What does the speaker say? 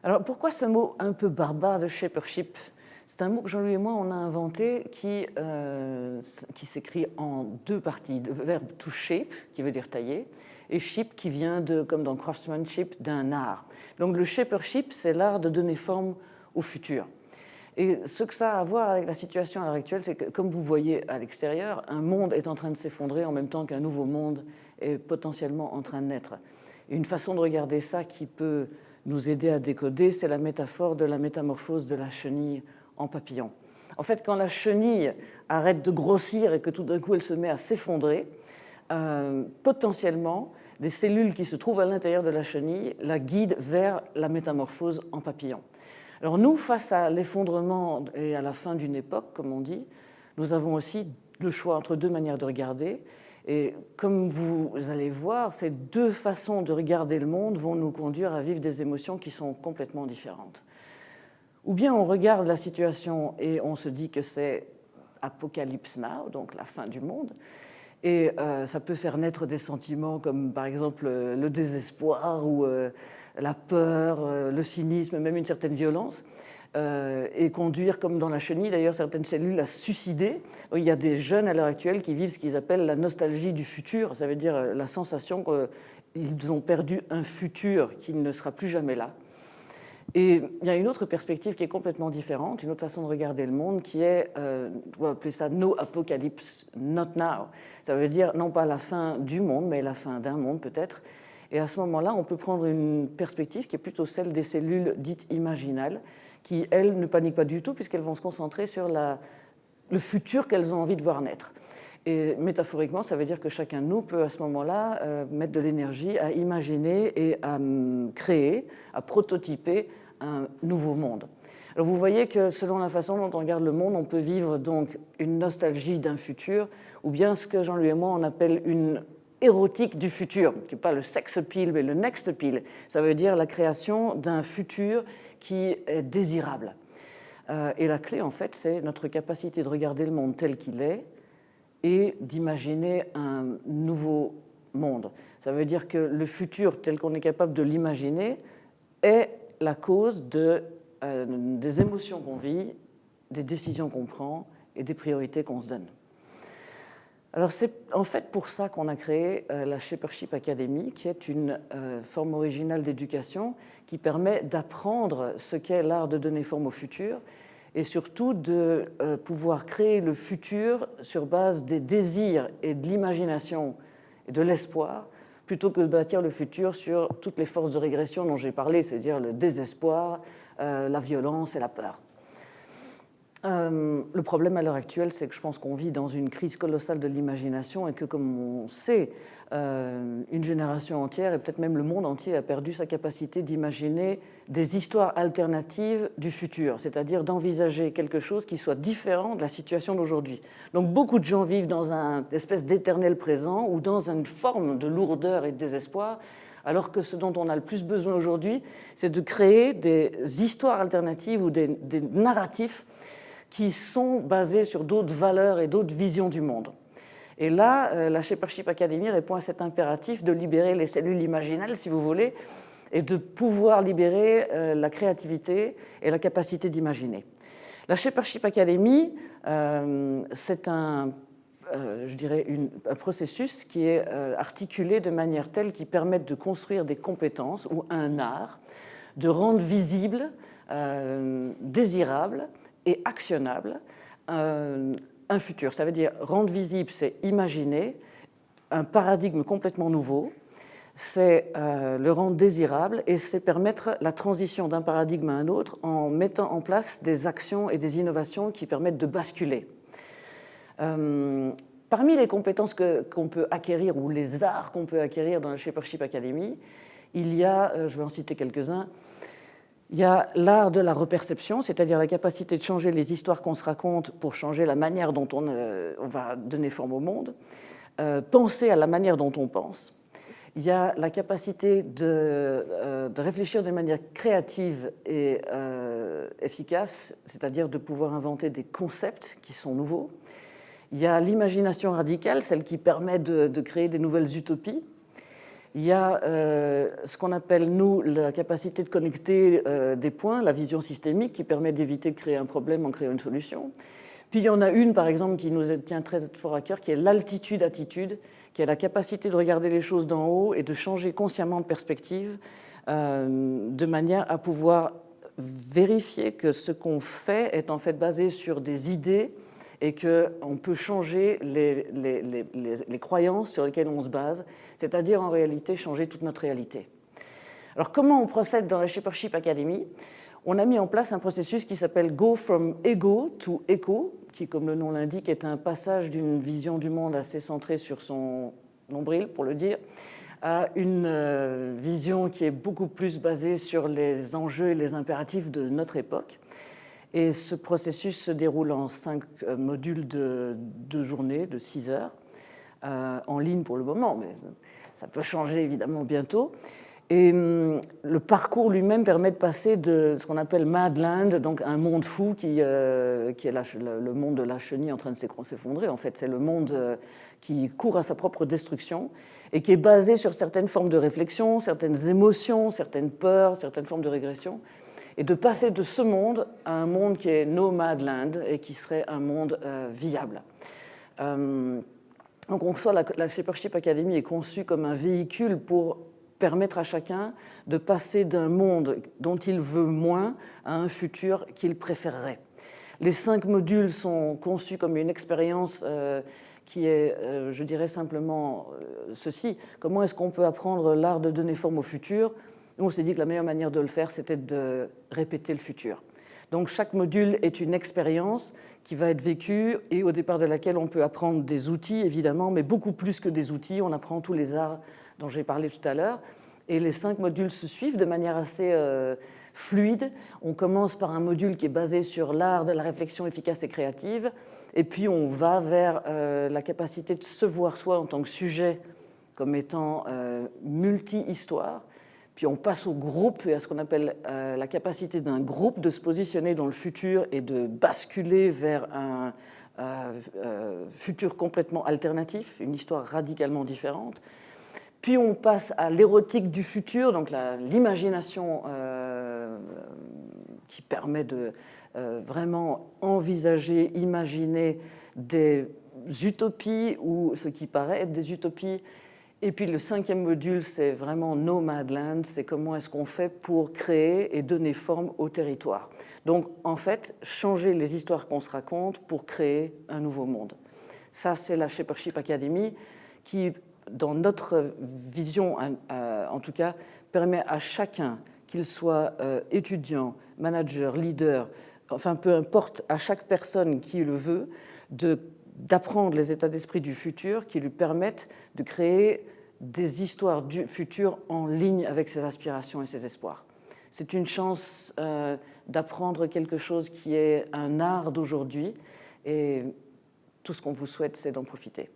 Alors pourquoi ce mot un peu barbare de shapership? C'est un mot que Jean-Louis et moi on a inventé qui s'écrit en deux parties. Le verbe to shape, qui veut dire tailler, et ship qui vient de, comme dans craftsmanship, d'un art. Donc le shapership, c'est l'art de donner forme au futur. Et ce que ça a à voir avec la situation à l'heure actuelle, c'est que, comme vous voyez à l'extérieur, un monde est en train de s'effondrer en même temps qu'un nouveau monde est potentiellement en train de naître. Et une façon de regarder ça qui peut nous aider à décoder, c'est la métaphore de la métamorphose de la chenille en papillon. En fait, quand la chenille arrête de grossir et que tout d'un coup elle se met à s'effondrer, potentiellement, des cellules qui se trouvent à l'intérieur de la chenille la guident vers la métamorphose en papillon. Alors nous, face à l'effondrement et à la fin d'une époque, comme on dit, nous avons aussi le choix entre deux manières de regarder. Et comme vous allez voir, ces deux façons de regarder le monde vont nous conduire à vivre des émotions qui sont complètement différentes. Ou bien on regarde la situation et on se dit que c'est Apocalypse Now, donc la fin du monde, et ça peut faire naître des sentiments comme par exemple le désespoir ou la peur, le cynisme, même une certaine violence, et conduire, comme dans la chenille d'ailleurs, certaines cellules à se suicider. Il y a des jeunes à l'heure actuelle qui vivent ce qu'ils appellent la nostalgie du futur, ça veut dire la sensation qu'ils ont perdu un futur qui ne sera plus jamais là. Et il y a une autre perspective qui est complètement différente, une autre façon de regarder le monde qui est, on va appeler ça no apocalypse, not now. Ça veut dire non pas la fin du monde, mais la fin d'un monde peut-être. Et à ce moment-là, on peut prendre une perspective qui est plutôt celle des cellules dites imaginales, qui, elles, ne paniquent pas du tout puisqu'elles vont se concentrer sur le futur qu'elles ont envie de voir naître. Et métaphoriquement, ça veut dire que chacun de nous peut à ce moment-là mettre de l'énergie à imaginer et à créer, à prototyper un nouveau monde. Alors vous voyez que selon la façon dont on regarde le monde, on peut vivre donc une nostalgie d'un futur, ou bien ce que Jean-Louis et moi on appelle une érotique du futur, qui n'est pas le sex appeal mais le next appeal. Ça veut dire la création d'un futur qui est désirable. Et la clé en fait, c'est notre capacité de regarder le monde tel qu'il est et d'imaginer un nouveau monde. Ça veut dire que le futur tel qu'on est capable de l'imaginer est la cause des émotions qu'on vit, des décisions qu'on prend et des priorités qu'on se donne. Alors c'est en fait pour ça qu'on a créé la Shapership Academy, qui est une forme originale d'éducation qui permet d'apprendre ce qu'est l'art de donner forme au futur et surtout de pouvoir créer le futur sur base des désirs et de l'imagination et de l'espoir, plutôt que de bâtir le futur sur toutes les forces de régression dont j'ai parlé, c'est-à-dire le désespoir, la violence et la peur. Le problème à l'heure actuelle, c'est que je pense qu'on vit dans une crise colossale de l'imagination et que, comme on sait, une génération entière et peut-être même le monde entier a perdu sa capacité d'imaginer des histoires alternatives du futur, c'est-à-dire d'envisager quelque chose qui soit différent de la situation d'aujourd'hui. Donc beaucoup de gens vivent dans une espèce d'éternel présent ou dans une forme de lourdeur et de désespoir, alors que ce dont on a le plus besoin aujourd'hui, c'est de créer des histoires alternatives ou des narratifs qui sont basés sur d'autres valeurs et d'autres visions du monde. Et là, la Shapership Academy répond à cet impératif de libérer les cellules imaginales, si vous voulez, et de pouvoir libérer la créativité et la capacité d'imaginer. La Shapership Academy, c'est un processus qui est articulé de manière telle qu'il permette de construire des compétences ou un art, de rendre visible, désirable et actionnable un futur. Ça veut dire rendre visible, c'est imaginer un paradigme complètement nouveau, c'est le rendre désirable et c'est permettre la transition d'un paradigme à un autre en mettant en place des actions et des innovations qui permettent de basculer. Parmi les compétences qu'on peut acquérir ou les arts qu'on peut acquérir dans la Shapership Academy, il y a, je vais en citer quelques-uns, il y a l'art de la reperception, c'est-à-dire la capacité de changer les histoires qu'on se raconte pour changer la manière dont on va donner forme au monde, penser à la manière dont on pense. Il y a la capacité de réfléchir de manière créative et efficace, c'est-à-dire de pouvoir inventer des concepts qui sont nouveaux. Il y a l'imagination radicale, celle qui permet de créer des nouvelles utopies. Il y a ce qu'on appelle, nous, la capacité de connecter des points, la vision systémique, qui permet d'éviter de créer un problème en créant une solution. Puis il y en a une, par exemple, qui nous tient très fort à cœur, qui est l'altitude-attitude, qui est la capacité de regarder les choses d'en haut et de changer consciemment de perspective, de manière à pouvoir vérifier que ce qu'on fait est en fait basé sur des idées et qu'on peut changer les croyances sur lesquelles on se base, c'est-à-dire en réalité changer toute notre réalité. Alors comment on procède dans la Shapership Academy ? On a mis en place un processus qui s'appelle Go from Ego to Echo, qui, comme le nom l'indique, est un passage d'une vision du monde assez centrée sur son nombril, pour le dire, à une vision qui est beaucoup plus basée sur les enjeux et les impératifs de notre époque. Et ce processus se déroule en 5 modules de 2 journées, de 6 heures, en ligne pour le moment, mais ça peut changer évidemment bientôt. Et le parcours lui-même permet de passer de ce qu'on appelle Madland, donc un monde fou qui est le monde de la chenille en train de s'effondrer. En fait, c'est le monde qui court à sa propre destruction et qui est basé sur certaines formes de réflexion, certaines émotions, certaines peurs, certaines formes de régression. Et de passer de ce monde à un monde qui est no Madland et qui serait un monde viable. Donc en soi, la Shapership Academy est conçue comme un véhicule pour permettre à chacun de passer d'un monde dont il veut moins à un futur qu'il préférerait. Les 5 modules sont conçus comme une expérience qui est, je dirais simplement ceci. Comment est-ce qu'on peut apprendre l'art de donner forme au futur ? Nous, on s'est dit que la meilleure manière de le faire, c'était de répéter le futur. Donc chaque module est une expérience qui va être vécue et au départ de laquelle on peut apprendre des outils, évidemment, mais beaucoup plus que des outils. On apprend tous les arts dont j'ai parlé tout à l'heure. Et les 5 modules se suivent de manière assez fluide. On commence par un module qui est basé sur l'art de la réflexion efficace et créative. Et puis on va vers la capacité de se voir soi en tant que sujet comme étant multi-histoire. Puis on passe au groupe et à ce qu'on appelle la capacité d'un groupe de se positionner dans le futur et de basculer vers un futur complètement alternatif, une histoire radicalement différente. Puis on passe à l'érotique du futur, donc l'imagination qui permet de vraiment envisager, imaginer des utopies ou ce qui paraît être des utopies. Et puis le 5e module, c'est vraiment No Madland, c'est comment est-ce qu'on fait pour créer et donner forme au territoire. Donc en fait, changer les histoires qu'on se raconte pour créer un nouveau monde. Ça, c'est la Shapership Academy qui, dans notre vision en tout cas, permet à chacun, qu'il soit étudiant, manager, leader, enfin peu importe, à chaque personne qui le veut, d'apprendre les états d'esprit du futur qui lui permettent de créer des histoires du futur en ligne avec ses aspirations et ses espoirs. C'est une chance d'apprendre quelque chose qui est un art d'aujourd'hui et tout ce qu'on vous souhaite, c'est d'en profiter.